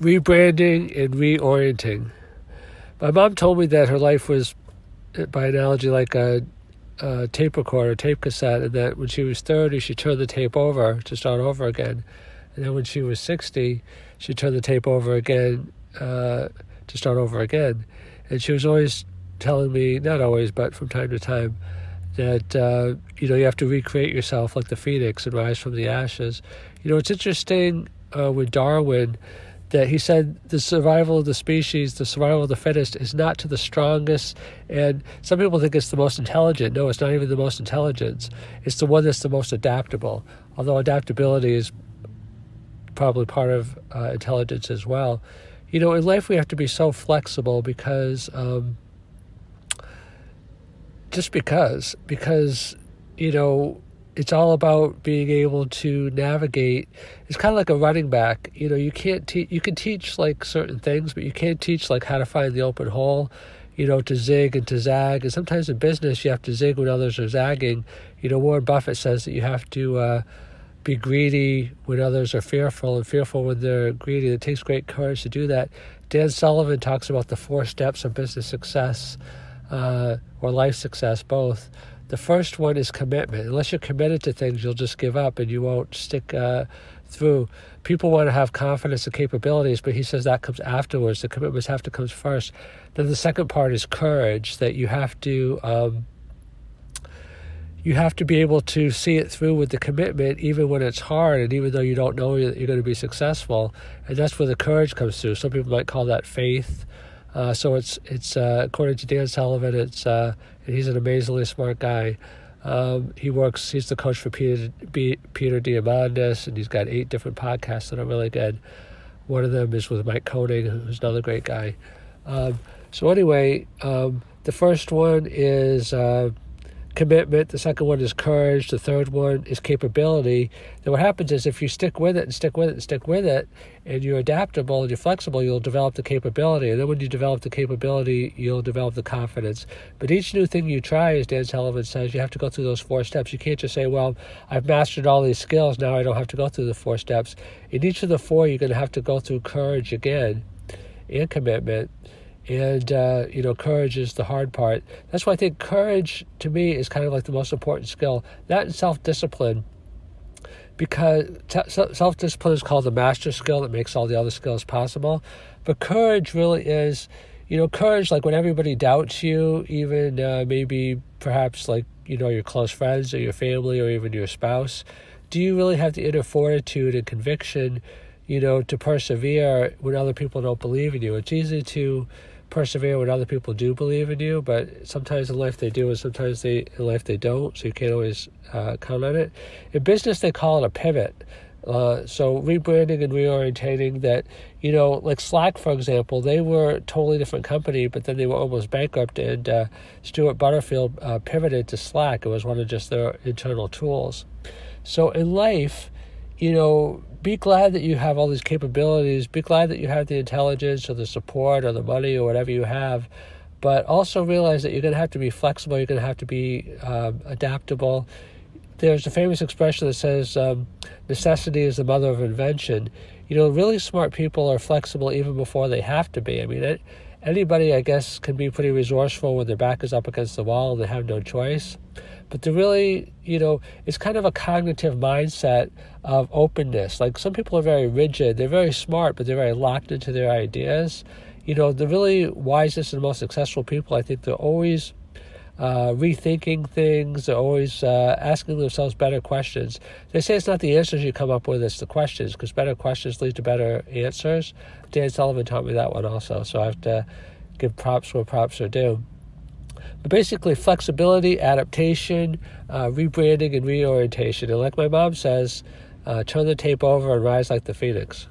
rebranding and reorienting. My mom told me that her life was, by analogy, like a tape recorder, tape cassette, and that when she was 30, she turned the tape over to start over again. And then when she was 60, she turned the tape over again to start over again. And she was always telling me, not always, but from time to time, that, you have to recreate yourself like the phoenix and rise from the ashes. It's interesting with Darwin that he said the survival of the species, the survival of the fittest, is not to the strongest. And some people think it's the most intelligent. No, it's not even the most intelligent. It's the one that's the most adaptable. Although adaptability is probably part of intelligence as well. In life we have to be so flexible because it's all about being able to navigate. It's kind of like a running back. You can't you can teach like certain things, but you can't teach like how to find the open hole, to zig and to zag. And sometimes in business you have to zig when others are zagging. Warren Buffett says that you have to be greedy when others are fearful and fearful when they're greedy. It takes great courage to do that. Dan Sullivan talks about the 4 steps of business success or life success, both. The first one is commitment. Unless you're committed to things, you'll just give up and you won't stick through. People want to have confidence and capabilities, but he says that comes afterwards. The commitments have to come first. Then the second part is courage, that you have to be able to see it through with the commitment, even when it's hard and even though you don't know that you're going to be successful. And that's where the courage comes through. Some people might call that faith. So it's according to Dan Sullivan, and he's an amazingly smart guy. He's the coach for Peter Diamandis, and he's got 8 different podcasts that are really good. One of them is with Mike Koenig, who's another great guy. So anyway, the first one is commitment. The second one is courage. The third one is capability. Then what happens is if you stick with it and stick with it and stick with it, and you're adaptable and you're flexible, you'll develop the capability. And then when you develop the capability, you'll develop the confidence. But each new thing you try, as Dan Sullivan says, you have to go through those 4 steps. You can't just say, well, I've mastered all these skills, now I don't have to go through the 4 steps. In each of the 4, you're going to have to go through courage again and commitment. And, courage is the hard part. That's why I think courage, to me, is kind of like the most important skill. That and self-discipline, because self-discipline is called the master skill that makes all the other skills possible. But courage really is, courage, like when everybody doubts you, even maybe perhaps like, your close friends or your family or even your spouse. Do you really have the inner fortitude and conviction, to persevere when other people don't believe in you? It's easy to persevere when other people do believe in you, but sometimes in life they do and sometimes in life they don't, so you can't always count on it. In business they call it a pivot. So rebranding and reorientating, that, like Slack, for example, they were a totally different company, but then they were almost bankrupt, and Stuart Butterfield pivoted to Slack. It was one of just their internal tools. So in life, be glad that you have all these capabilities. Be glad that you have the intelligence or the support or the money or whatever you have. But also realize that you're going to have to be flexible. You're going to have to be adaptable. There's a famous expression that says, necessity is the mother of invention. Really smart people are flexible even before they have to be. I mean, anybody, I guess, can be pretty resourceful when their back is up against the wall and they have no choice. But they're really, it's kind of a cognitive mindset of openness. Like some people are very rigid. They're very smart, but they're very locked into their ideas. The really wisest and most successful people, I think they're always rethinking things. They're always asking themselves better questions. They say it's not the answers you come up with, it's the questions, because better questions lead to better answers. Dan Sullivan taught me that one also, so I have to give props where props are due. But basically, flexibility, adaptation, rebranding, and reorientation. And like my mom says, turn the tape over and rise like the phoenix.